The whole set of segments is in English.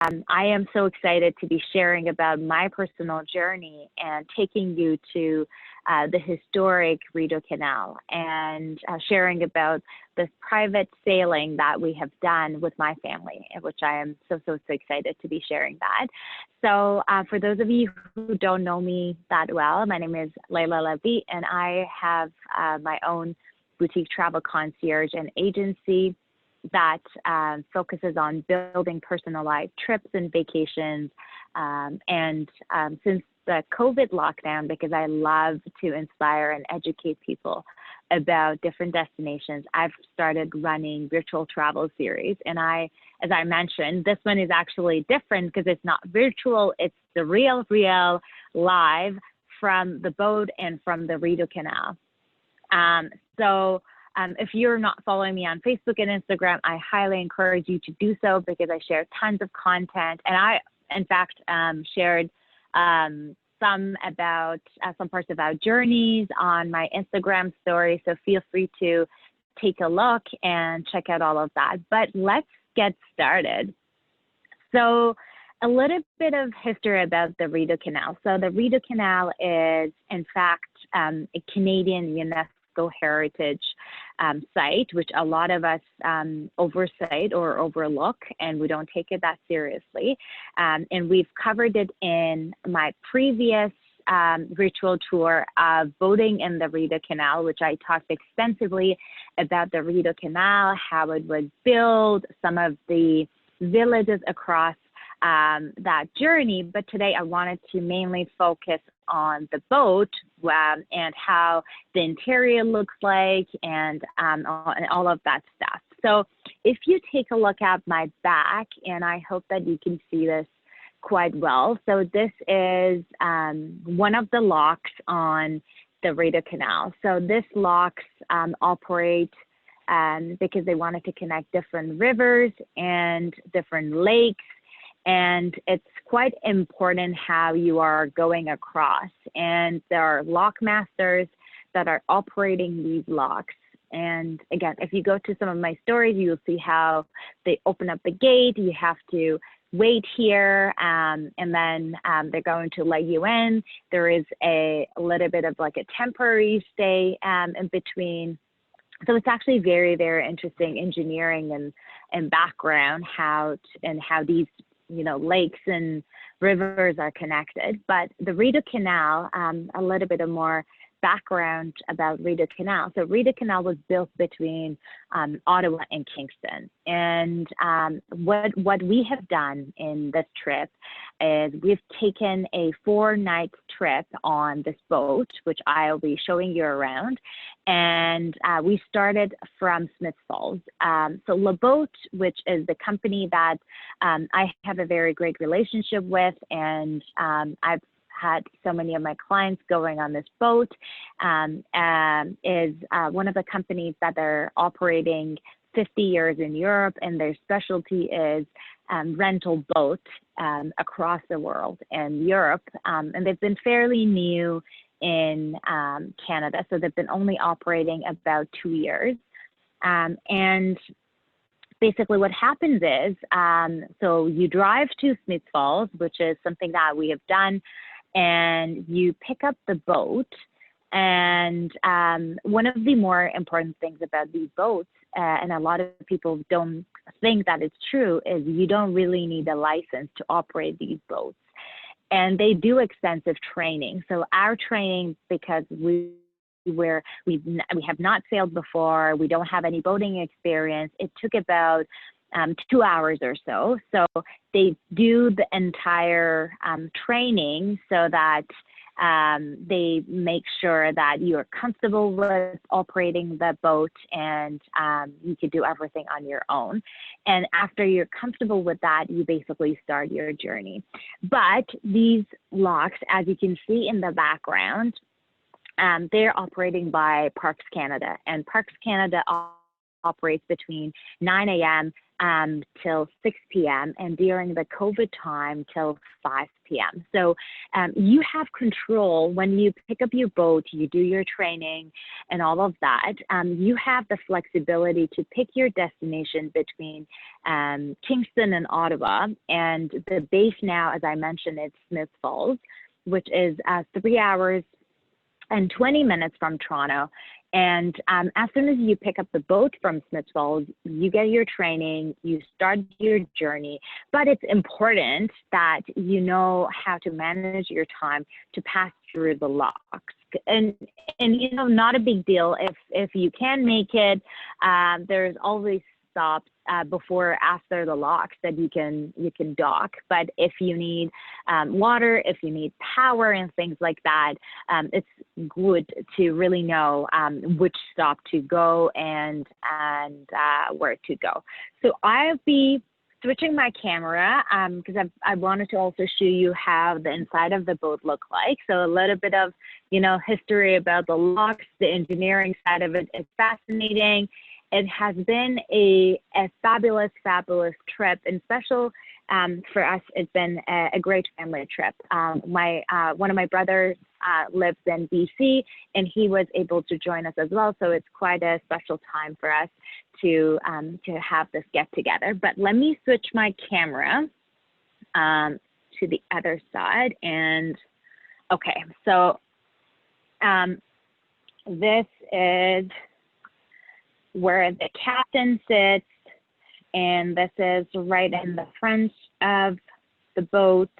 I am so excited to be sharing about my personal journey and taking you to the historic Rideau Canal and sharing about this private sailing that we have done with my family, which I am so excited to be sharing that. So for those of you who don't know me that well, my name is Layla Levy, and I have my own boutique travel concierge and agency that focuses on building personalized trips and vacations. Since the COVID lockdown, because I love to inspire and educate people about different destinations, I've started running virtual travel series. And as I mentioned, this one is actually different because it's not virtual, it's the real live from the boat and from the Rideau Canal. If you're not following me on Facebook and Instagram, I highly encourage you to do so because I share tons of content. And I, in fact, shared some parts of our journeys on my Instagram story. So feel free to take a look and check out all of that. But let's get started. So a little bit of history about the Rideau Canal. So the Rideau Canal is, in fact, a Canadian UNESCO heritage site, which a lot of us oversight or overlook, and we don't take it that seriously. And we've covered it in my previous virtual tour of boating in the Rideau Canal, which I talked extensively about the Rideau Canal, how it was built, some of the villages across that journey. But today I wanted to mainly focus on the boat and how the interior looks like and all of that stuff. So if you take a look at my back, and I hope that you can see this quite well. So this is one of the locks on the Rideau Canal. So this locks operate because they wanted to connect different rivers and different lakes. And it's quite important how you are going across. And there are lock masters that are operating these locks. And again, if you go to some of my stories, you'll see how they open up the gate. You have to wait here, and then they're going to let you in. There is a little bit of like a temporary stay in between. So it's actually very interesting engineering and background how these lakes and rivers are connected. But the Rideau Canal, a little bit of more background about Rideau Canal. So Rideau Canal was built between Ottawa and Kingston. And what we have done in this trip is we've taken a 4-night trip on this boat, which I'll be showing you around. And we started from Smiths Falls. So La Boat, which is the company that I have a very great relationship with, and I've had so many of my clients going on this boat, is one of the companies that are operating 50 years in Europe, and their specialty is rental boats across the world and Europe. And they've been fairly new in Canada, so they've been only operating about 2 years. And basically what happens is, so you drive to Smiths Falls, which is something that we have done, and you pick up the boat. And one of the more important things about these boats, and a lot of people don't think that it's true, is you don't really need a license to operate these boats. And they do extensive training. So our training, because we have not sailed before, we don't have any boating experience, it took about 2 hours or so. So they do the entire training so that they make sure that you are comfortable with operating the boat, and you can do everything on your own. And after you're comfortable with that, you basically start your journey. But these locks, as you can see in the background, they're operating by Parks Canada, and Parks Canada operates between 9 a.m. Till 6 p.m. and during the COVID time till 5 p.m. So you have control when you pick up your boat, you do your training and all of that. You have the flexibility to pick your destination between Kingston and Ottawa. And the base now, as I mentioned, it's Smith Falls, which is 3 hours and 20 minutes from Toronto. And as soon as you pick up the boat from Smith Falls, you get your training, you start your journey. But it's important that you know how to manage your time to pass through the locks. And you know, not a big deal if you can make it. There's always stops before after the locks that you can dock. But if you need water, if you need power and things like that, it's good to really know which stop to go and where to go. So I'll be switching my camera because I wanted to also show you how the inside of the boat look like. So a little bit of, you know, history about the locks, the engineering side of it is fascinating. It has been a fabulous, fabulous trip, and special for us. It's been a great family trip. One of my brothers lives in BC, and he was able to join us as well. So it's quite a special time for us to have this get together. But let me switch my camera to the other side. And okay, so this is where the captain sits, and this is right in the front of the boat.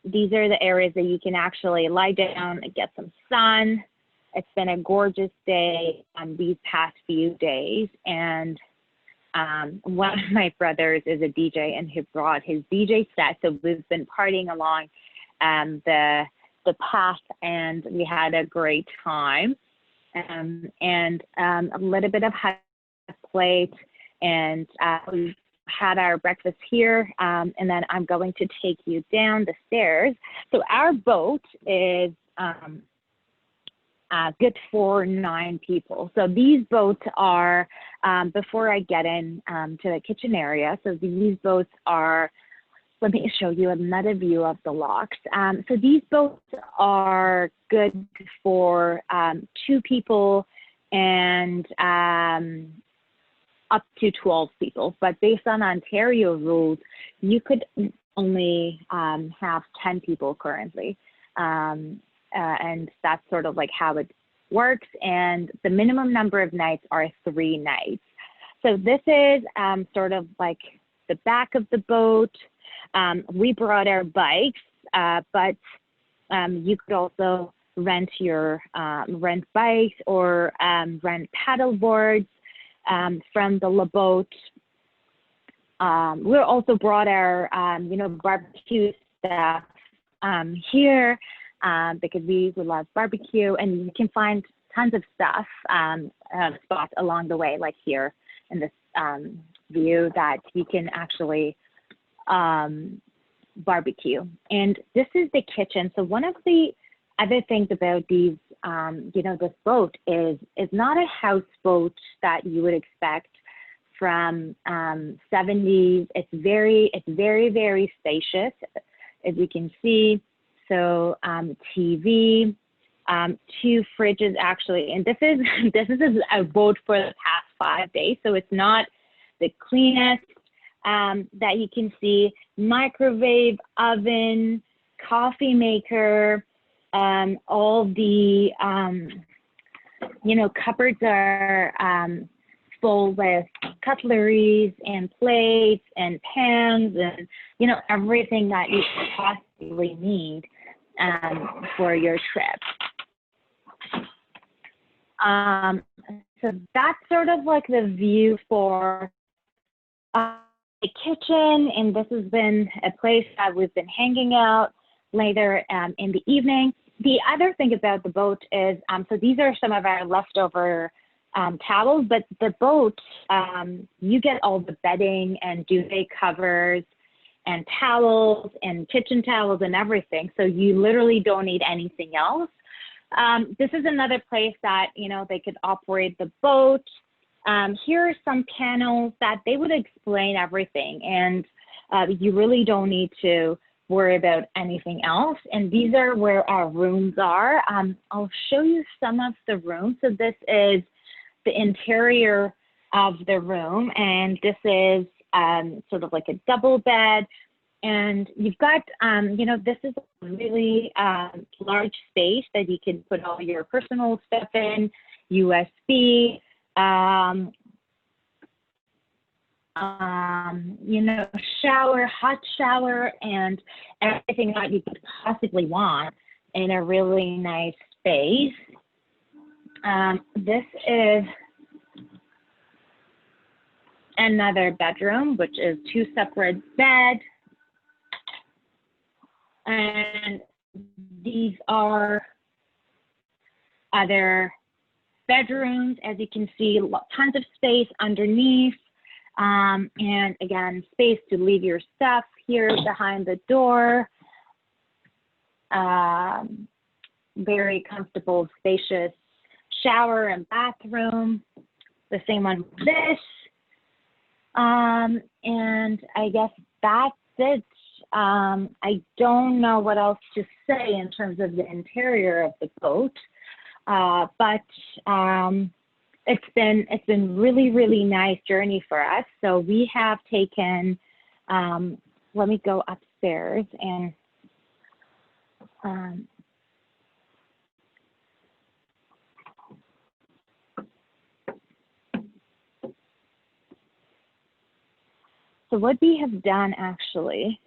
These are the areas that you can actually lie down and get some sun. It's been a gorgeous day these past few days, and one of my brothers is a DJ, and he brought his DJ set, so we've been partying along the path, and we had a great time. And a little bit of hot plate, and we had our breakfast here, and then I'm going to take you down the stairs. So our boat is good for 9 people. So these boats are, before I get in to the kitchen area, so these boats are, let me show you another view of the locks. So these boats are good for 2 people and up to 12 people. But based on Ontario rules, you could only have 10 people currently. And that's sort of like how it works. And the minimum number of nights are 3 nights. So this is sort of like the back of the boat. We brought our bikes, but you could also rent bikes or rent paddle boards from the boat. We also brought our barbecue stuff here because we love barbecue, and you can find tons of stuff spots along the way, like here in this view, that you can actually barbecue. And this is the kitchen. So one of the other things about these, this boat is not a houseboat that you would expect from 70s. It's very, very spacious, as you can see. So TV, 2 fridges actually, and this is a boat for the past 5 days. So it's not the cleanest that you can see. Microwave, oven, coffee maker, all the cupboards are full with cutleries and plates and pans and everything that you possibly need for your trip. So that's sort of like the view for the kitchen, and this has been a place that we've been hanging out later in the evening. The other thing about the boat is, so these are some of our leftover towels, but the boat, you get all the bedding and duvet covers and towels and kitchen towels and everything. So you literally don't need anything else. This is another place that, they could operate the boat. here are some panels that they would explain everything, and you really don't need to worry about anything else. And these are where our rooms are. I'll show you some of the rooms. So this is the interior of the room, and this is sort of like a double bed. And you've got, you know, this is a really large space that you can put all your personal stuff in, USB, you know, shower, hot shower, and everything that you could possibly want in a really nice space. This is another bedroom, which is 2 separate beds. And these are other bedrooms. As you can see, tons of space underneath. And again, space to leave your stuff here behind the door. Very comfortable, spacious shower and bathroom. The same on this. And I guess that's it. I don't know what else to say in terms of the interior of the boat, but it's been really nice journey for us. So we have taken, let me go upstairs and so what we have done actually,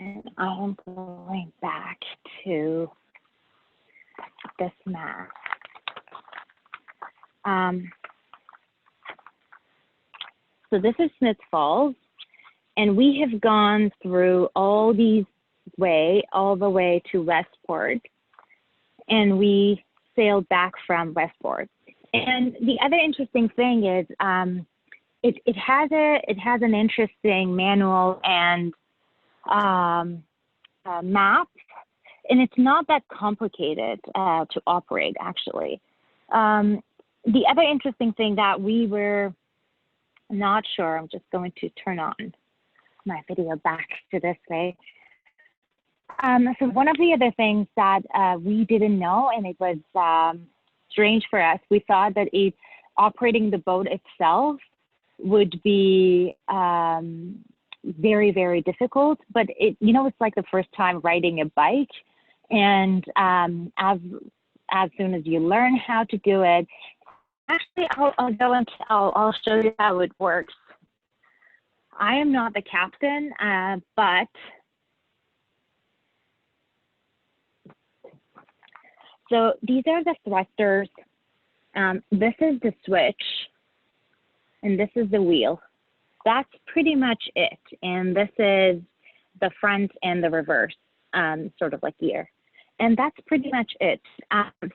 and I am going back to this map. So this is Smith Falls, and we have gone through all these all the way to Westport, and we sailed back from Westport. And the other interesting thing is it has an interesting manual and map, and it's not that complicated to operate, actually. The other interesting thing that we were not sure, I'm just going to turn on my video back to this way. So one of the other things that we didn't know, and it was strange for us, we thought that operating the boat itself would be very difficult, but you know, it's like the first time riding a bike, and as soon as you learn how to do it, actually I'll show you how it works. I am not the captain, but so these are the thrusters. This is the switch, and this is the wheel. That's pretty much it. And this is the front and the reverse, sort of like gear. And that's pretty much it.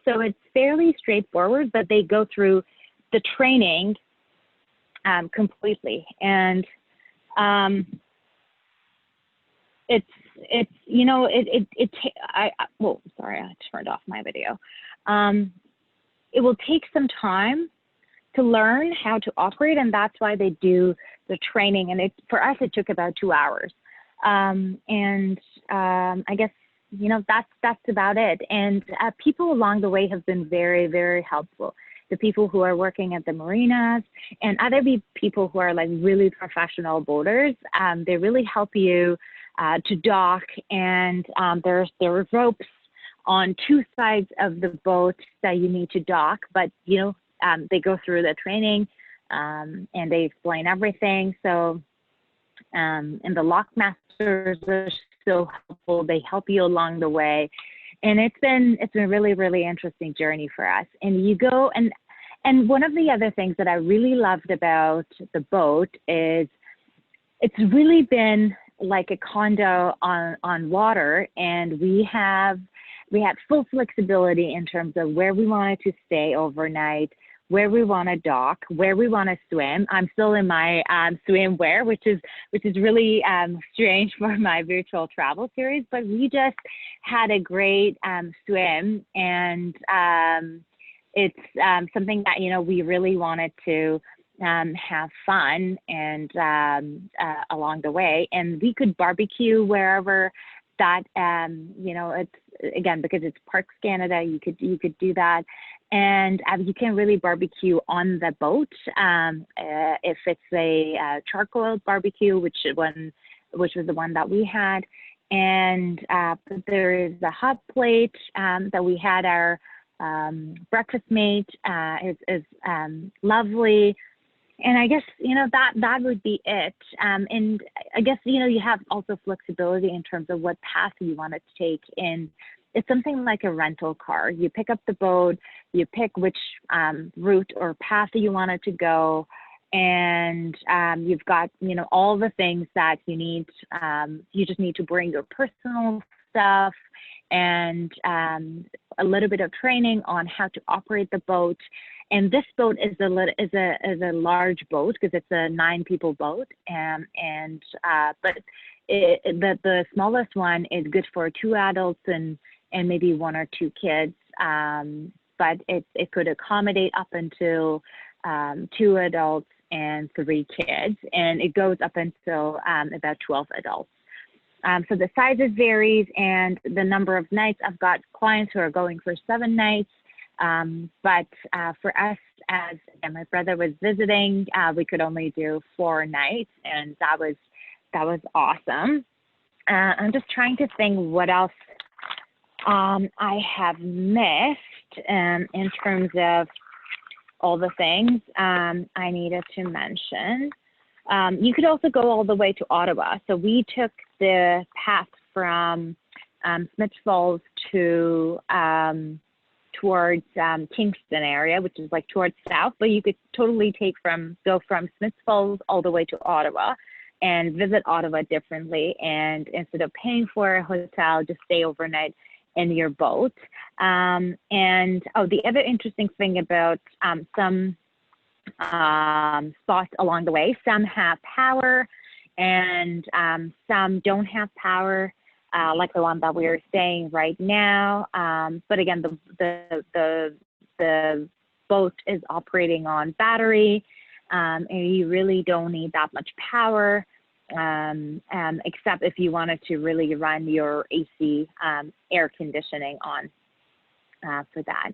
So it's fairly straightforward, but they go through the training completely. And it's you know, well, sorry, I turned off my video. It will take some time to learn how to operate, and that's why they do the training. And for us, it took about 2 hours. I guess, you know, that's about it. And people along the way have been very helpful. The people who are working at the marinas and other people who are like really professional boaters, they really help you to dock. And there are ropes on 2 sides of the boat that you need to dock, but you know, they go through the training and they explain everything. So, and the lock masters are so helpful. They help you along the way. And it's been really interesting journey for us. And you go, and one of the other things that I really loved about the boat is it's really been like a condo on water, and we had full flexibility in terms of where we wanted to stay overnight, where we want to dock, where we want to swim. I'm still in my swimwear, which is really strange for my virtual travel series, but we just had a great swim, and it's something that, you know, we really wanted to have fun and along the way, and we could barbecue wherever that, you know, it's, again, because it's Parks Canada, you could do that. And you can really barbecue on the boat. If it's a charcoal barbecue, which was the one that we had. And there is a hot plate that we had. Our breakfast mate is lovely. And I guess, you know, that would be it. And I guess, you know, you have also flexibility in terms of what path you want to take. And it's something like a rental car. You pick up the boat, you pick which route or path that you want it to go. And you've got, you know, all the things that you need. You just need to bring your personal stuff and a little bit of training on how to operate the boat. And this boat is a large boat because it's a 9-people boat, but the smallest one is good for 2 adults and maybe 1 or 2 kids. But it could accommodate up until 2 adults and 3 kids, and it goes up until about 12 adults. So the sizes varies, and the number of nights. I've got clients who are going for 7 nights. But for us, as my brother was visiting, we could only do 4 nights, and that was awesome. I'm just trying to think what else I have missed in terms of all the things I needed to mention. You could also go all the way to Ottawa. So we took the path from Smith Falls to towards Kingston area, which is like towards south, but you could totally go from Smith Falls all the way to Ottawa and visit Ottawa differently. And instead of paying for a hotel, just stay overnight in your boat. And the other interesting thing about some spots along the way, some have power and some don't have power. Like the one that we are staying right now. But again, the boat is operating on battery, and you really don't need that much power, except if you wanted to really run your AC air conditioning on for that.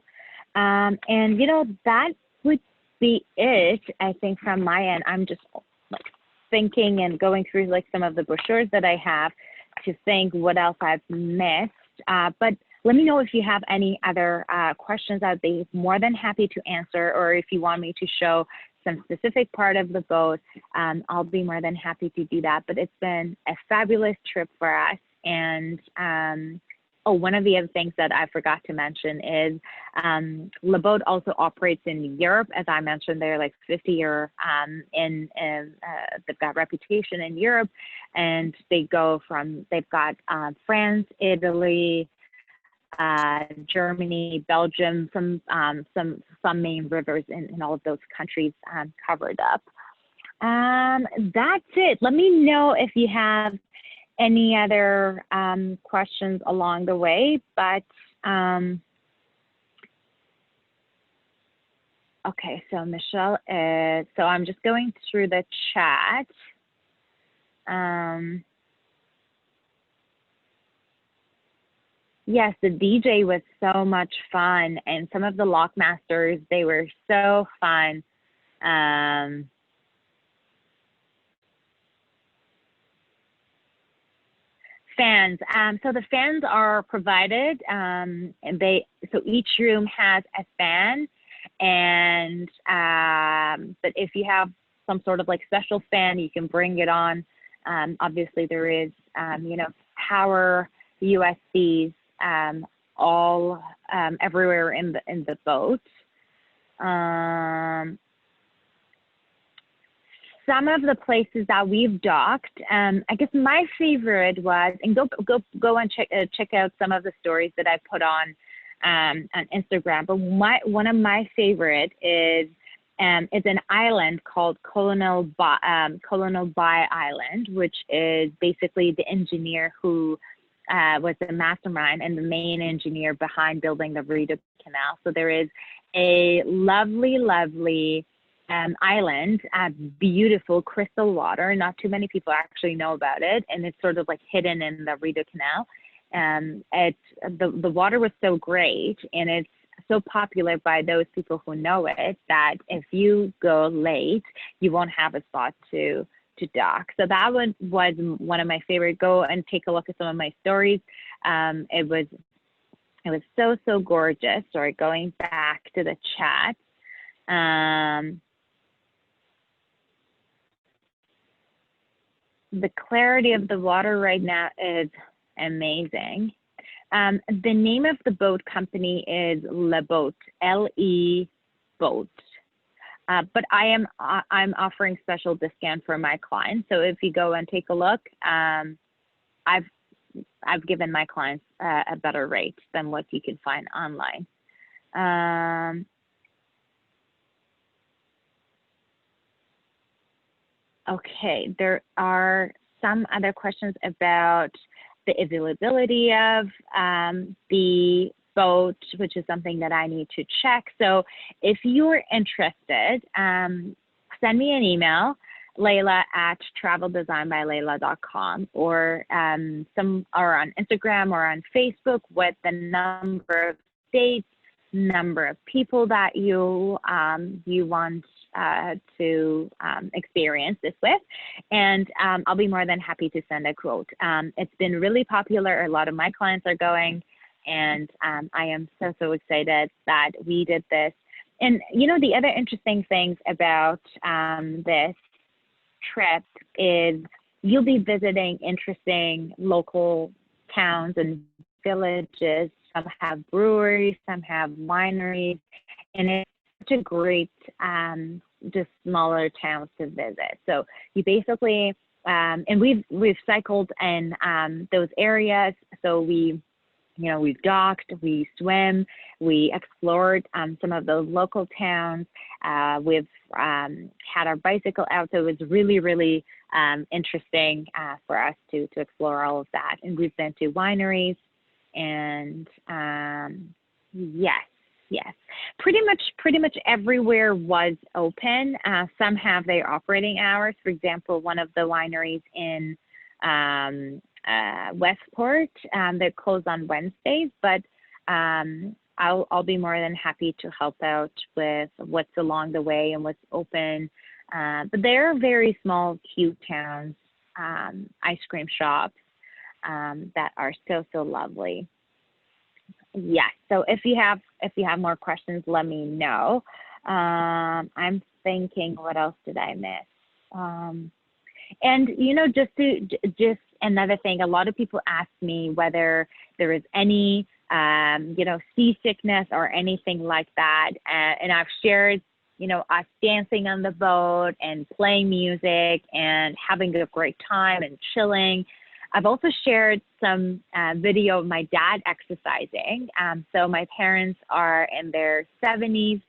And, you know, that would be it, I think, from my end. I'm just like thinking and going through like some of the brochures that I have to think what else I've missed. But let me know if you have any other questions. I'd be more than happy to answer, or if you want me to show some specific part of the boat, I'll be more than happy to do that. But it's been a fabulous trip for us. And one of the other things that I forgot to mention is Le Boat also operates in Europe. As I mentioned, they're like 50-year they've got reputation in Europe, and they've got France, Italy, Germany, Belgium, some main rivers in all of those countries covered up. That's it. Let me know if you have any other questions along the way, but okay, so Michelle is, so I'm just going through the chat. Yes, the DJ was so much fun, and some of the Lockmasters, they were so fun. Fans. So the fans are provided, and so each room has a fan, and but if you have some sort of like special fan, you can bring it on. Obviously, there is you know, power USBs all everywhere in the boat. Some of the places that we've docked, I guess my favorite was, and go and check out some of the stories that I put on Instagram. But one of my favorite is an island called Colonel Bay Island, which is basically the engineer who was the mastermind and the main engineer behind building the Rideau Canal. So there is a lovely, lovely island, beautiful crystal water. Not too many people actually know about it, and it's sort of like hidden in the Rideau Canal. The water was so great, and it's so popular by those people who know it, that if you go late, you won't have a spot to dock. So that one was one of my favorite. Go and take a look at some of my stories. It was so gorgeous. Sorry, going back to the chat. The clarity of the water right now is amazing. The name of the boat company is Le Boat, L-E Boat. But I'm offering special discount for my clients. So if you go and take a look, I've given my clients a better rate than what you can find online. Okay, there are some other questions about the availability of the boat, which is something that I need to check. So if you're interested, send me an email, Layla@traveldesignbylayla.com, or on Instagram or on Facebook with the number of dates, number of people that you want to experience this with, and I'll be more than happy to send a quote. It's been really popular. A lot of my clients are going, and I am so excited that we did this. And you know, the other interesting things about this trip is you'll be visiting interesting local towns and villages. Some have breweries, some have wineries, and it's such a great just smaller towns to visit. So you basically and we've cycled in those areas. So we've docked, we swim, we explored some of the local towns. We've had our bicycle out, so it was really interesting for us to explore all of that. And we've been to wineries, and yes, pretty much everywhere was open. Some have their operating hours. For example, one of the wineries in Westport, they're closed on Wednesdays, but I'll be more than happy to help out with what's along the way and what's open. But there are very small, cute towns, ice cream shops that are so lovely. Yes. So if you have more questions, let me know. I'm thinking, what else did I miss? And just another thing, a lot of people ask me whether there is any seasickness or anything like that, and I've shared us dancing on the boat and playing music and having a great time and chilling. I've also shared some video of my dad exercising. So my parents are in their 70s,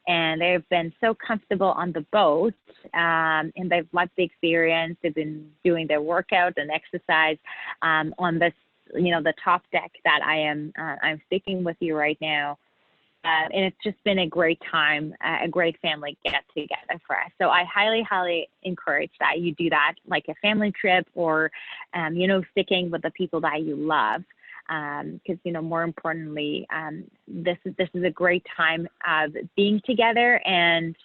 and they've been so comfortable on the boat, and they've loved the experience. They've been doing their workout and exercise on this, the top deck that I'm speaking with you right now. And it's just been a great time, a great family get together for us. So I highly encourage that you do that, like a family trip, or, sticking with the people that you love. Because, more importantly, this is a great time of being together. And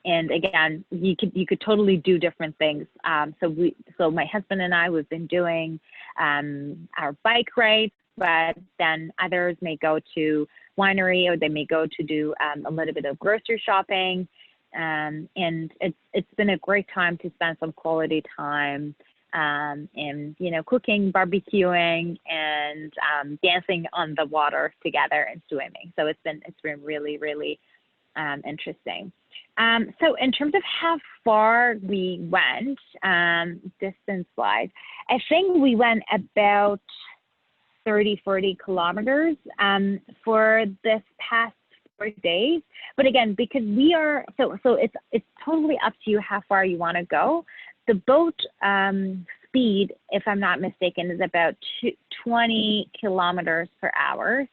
again, you could totally do different things. So my husband and I, we've been doing our bike rides, but then others may go to winery, or they may go to do a little bit of grocery shopping. And it's been a great time to spend some quality time and cooking, barbecuing, and dancing on the water together and swimming. So it's been really interesting. So in terms of how far we went, distance wise, I think we went about 30-40 kilometers for this past 4 days. But again, because we are so it's totally up to you how far you want to go. The boat speed, if I'm not mistaken, is about 20 kilometers per hour.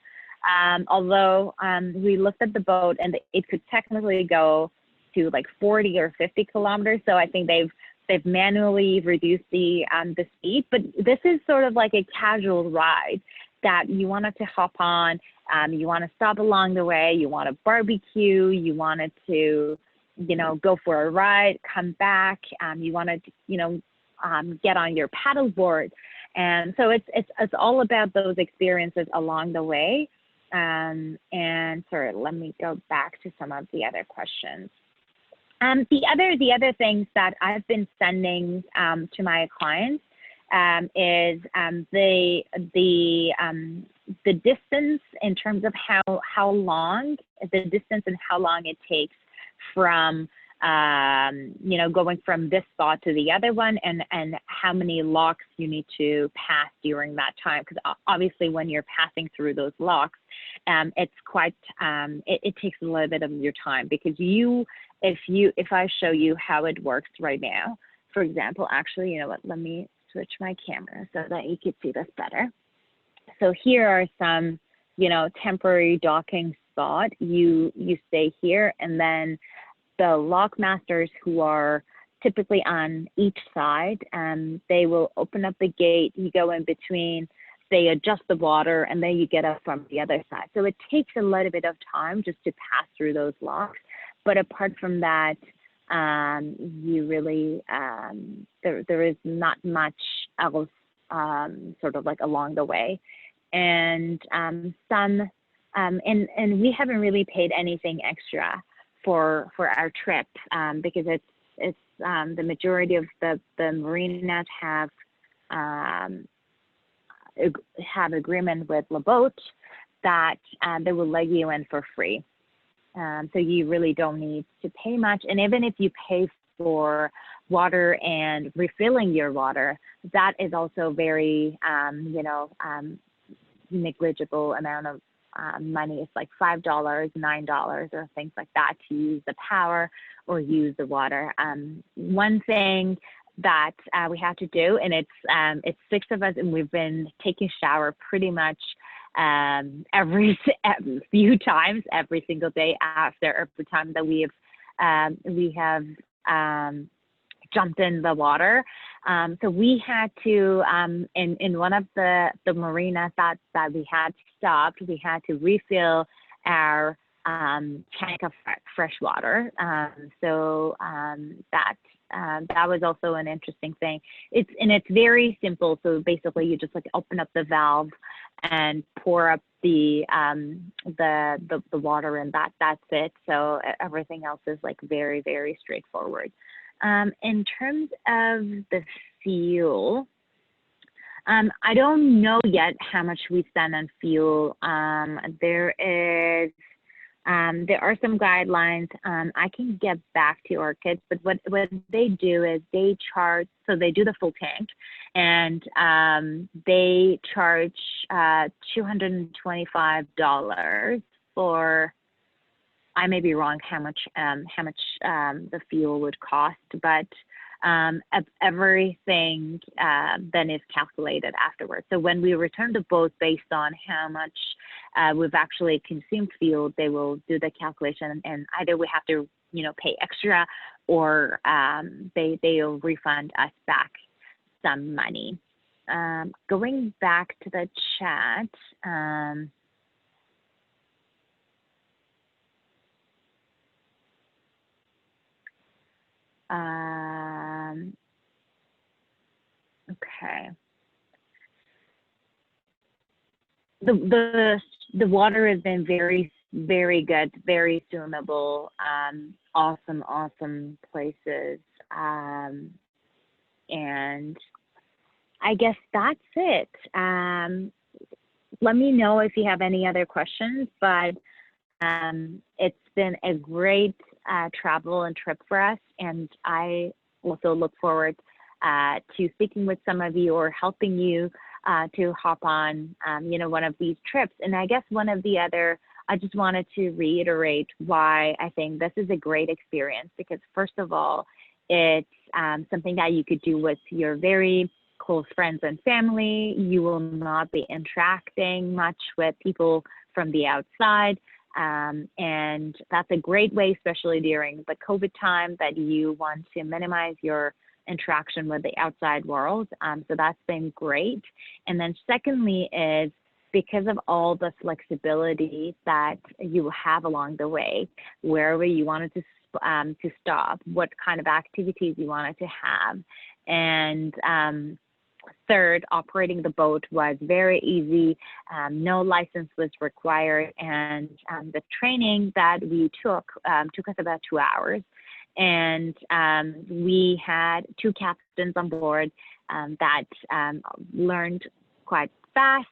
Although we looked at the boat and it could technically go to like 40 or 50 kilometers. So I think they've manually reduced the speed, but this is sort of like a casual ride that you wanted to hop on. You want to stop along the way. You want to barbecue. You wanted to, go for a ride, come back. You wanted to, get on your paddleboard. And so it's all about those experiences along the way. And sorry, let me go back to some of the other questions. The other things that I've been sending to my clients is the distance in terms of how long the distance and how long it takes from going from this spot to the other one, and how many locks you need to pass during that time. Because obviously when you're passing through those locks, it's quite, it takes a little bit of your time, because if I show you how it works right now, for example, actually, you know what, let me switch my camera so that you can see this better. So here are some, temporary docking spot. You stay here, and then the lock masters, who are typically on each side, they will open up the gate. You go in between, they adjust the water, and then you get up from the other side. So it takes a little bit of time just to pass through those locks. But apart from that, you really, there is not much else sort of like along the way. And and we haven't really paid anything extra for our trip, because it's the majority of the marinas have agreement with La Boat that they will let you in for free. So you really don't need to pay much. And even if you pay for water and refilling your water, that is also very, negligible amount of money. It's like $5, $9, or things like that to use the power or use the water. One thing that we have to do, and it's 6 of us, and we've been taking shower pretty much every few times, every single day after every time that we have jumped in the water. So we had to, in one of the marinas that we had stopped, we had to refill our tank of fresh water. So that was also an interesting thing. It's very simple. So basically, you just like open up the valve and pour up the water, and that's it. So everything else is like very, very straightforward. In terms of the fuel, I don't know yet how much we spend on fuel. There are some guidelines. I can get back to Orchid, but what they do is they charge, so they do the full tank, and they charge $225 for, I may be wrong how much the fuel would cost, but everything then is calculated afterwards. So when we return the boat based on how much we've actually consumed fuel, they will do the calculation, and either we have to pay extra, or they'll refund us back some money. Going back to the chat. Okay. The water has been very, very good, very swimmable, awesome places. And I guess that's it. Let me know if you have any other questions, but it's been a great travel and trip for us, and I also look forward to speaking with some of you or helping you to hop on one of these trips. And I guess one of the other, I just wanted to reiterate why I think this is a great experience, because first of all, it's something that you could do with your very close friends and family. You will not be interacting much with people from the outside. And that's a great way, especially during the COVID time, that you want to minimize your interaction with the outside world. So that's been great. And then secondly is, because of all the flexibility that you have along the way, wherever you wanted to stop, what kind of activities you wanted to have. And third, operating the boat was very easy. No license was required. And the training that we took us about 2 hours. And we had 2 captains on board that learned quite fast,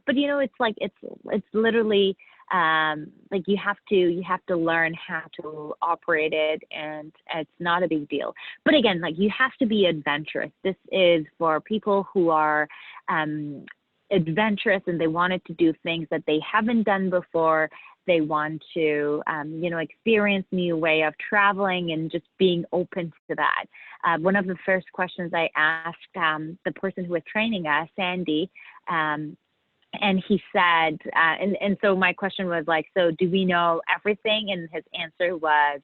but you know, it's like it's literally like you have to learn how to operate it, and it's not a big deal. But again, like, you have to be adventurous. This is for people who are adventurous and they wanted to do things that they haven't done before. They want to, you know, experience new way of traveling and just being open to that. One of the first questions I asked the person who was training us, Sandy, and he said, and so my question was like, so do we know everything? And his answer was,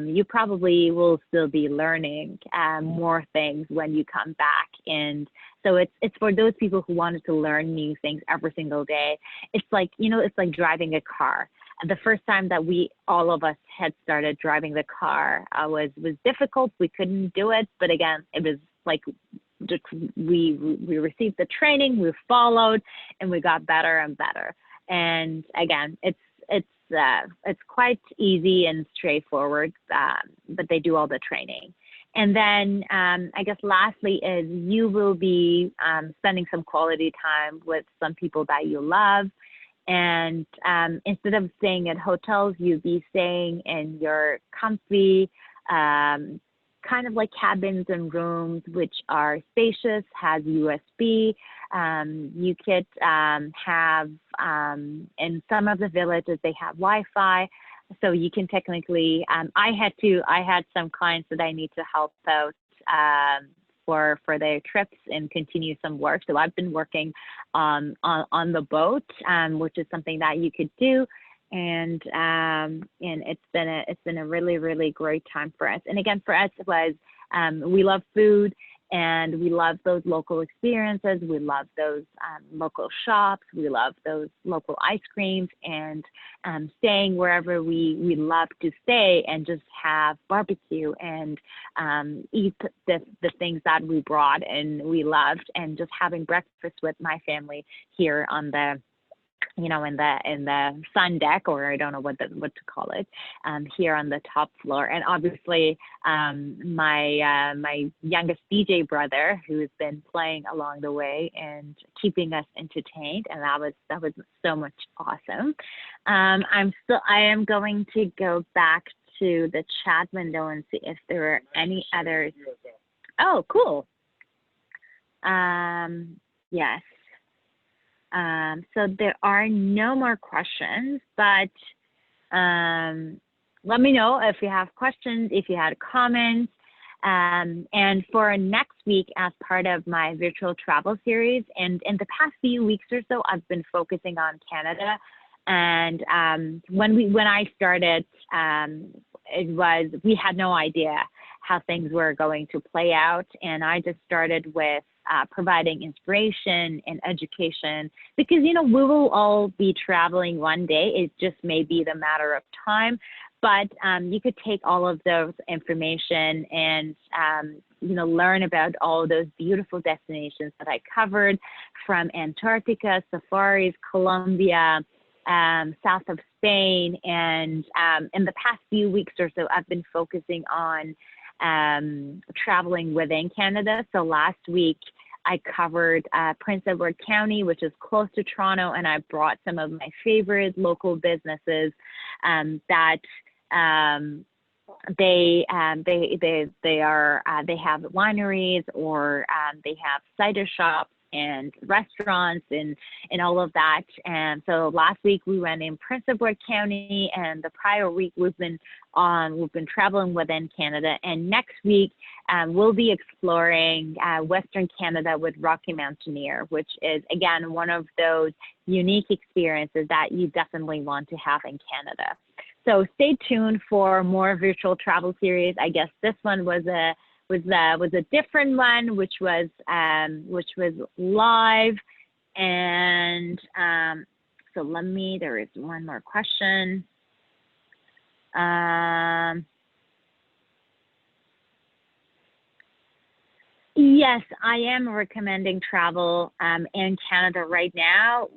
you probably will still be learning more things when you come back. And so it's for those people who wanted to learn new things every single day. It's like, you know, it's like driving a car. The first time that all of us had started driving the car was difficult. We couldn't do it, but again, it was like we received the training, we followed, and we got better and better. And again, it's quite easy and straightforward, but they do all the training. And then I guess lastly is, you will be spending some quality time with some people that you love. And instead of staying at hotels, you'll be staying in your comfy, kind of like cabins and rooms, which are spacious, has USB. You could have, in some of the villages, they have Wi-Fi. So you can technically, I had some clients that I need to help out for their trips and continue some work. So I've been working on the boat, which is something that you could do. And it's been a really, really great time for us. And again, for us, it was, we love food, and we love those local experiences. We love those local shops. We love those local ice creams, and staying wherever we love to stay and just have barbecue and eat the things that we brought and we loved, and just having breakfast with my family here on the, you know, in the sun deck, or I don't know what to call it, here on the top floor. And obviously, my youngest DJ brother, who has been playing along the way and keeping us entertained, and that was so much awesome. I am going to go back to the chat window and see if there are any others. Oh, cool. Yes. So there are no more questions, but let me know if you have questions, if you had comments. And for next week, as part of my virtual travel series, and in the past few weeks or so, I've been focusing on Canada. And when I started, we had no idea how things were going to play out. And I just started with providing inspiration and education, because, you know, we will all be traveling one day. It just may be the matter of time. But you could take all of those information and, you know, learn about all those beautiful destinations that I covered, from Antarctica, safaris, Colombia, south of Spain. And in the past few weeks or so, I've been focusing on traveling within Canada. So last week, I covered Prince Edward County, which is close to Toronto, and I brought some of my favorite local businesses that they have wineries, or they have cider shops and restaurants and all of that. And so last week we went in Prince Edward County, and the prior week we've been traveling within Canada. And next week we'll be exploring Western Canada with Rocky Mountaineer, which is again one of those unique experiences that you definitely want to have in Canada. So stay tuned for more virtual travel series. I guess this one was a different one, which was live. And so there is one more question. Yes, I am recommending travel in Canada right now,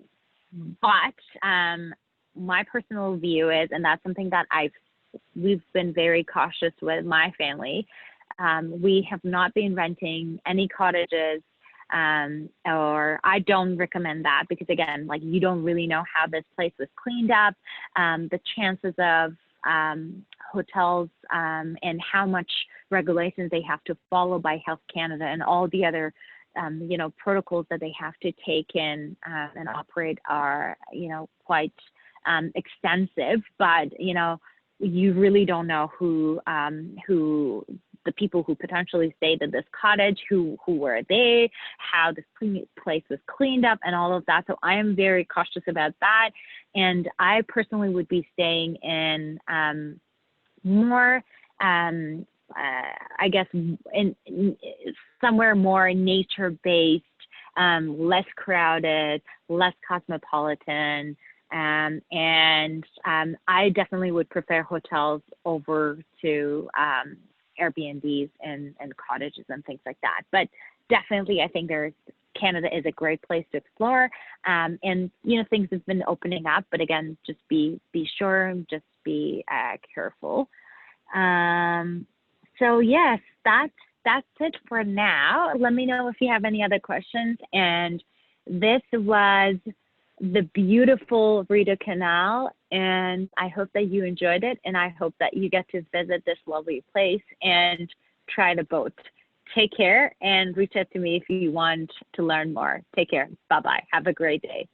but my personal view is, and that's something that we've been very cautious with my family. We have not been renting any cottages, or I don't recommend that, because again, like, you don't really know how this place was cleaned up, the chances of hotels and how much regulations they have to follow by Health Canada and all the other protocols that they have to take in and operate are quite extensive. But you really don't know who the people who potentially stayed at this cottage, who were they, how this place was cleaned up and all of that. So I am very cautious about that. And I personally would be staying in more, I guess, in somewhere more nature-based, less crowded, less cosmopolitan. And I definitely would prefer hotels over to Airbnbs and cottages and things like that. But definitely, I think Canada is a great place to explore. And things have been opening up, but again, just be sure, just be careful. So yes, that's it for now. Let me know if you have any other questions. And this was the beautiful Rideau Canal, and I hope that you enjoyed it, and I hope that you get to visit this lovely place and try the boat. Take care, and reach out to me if you want to learn more. Take care. Bye-bye. Have a great day.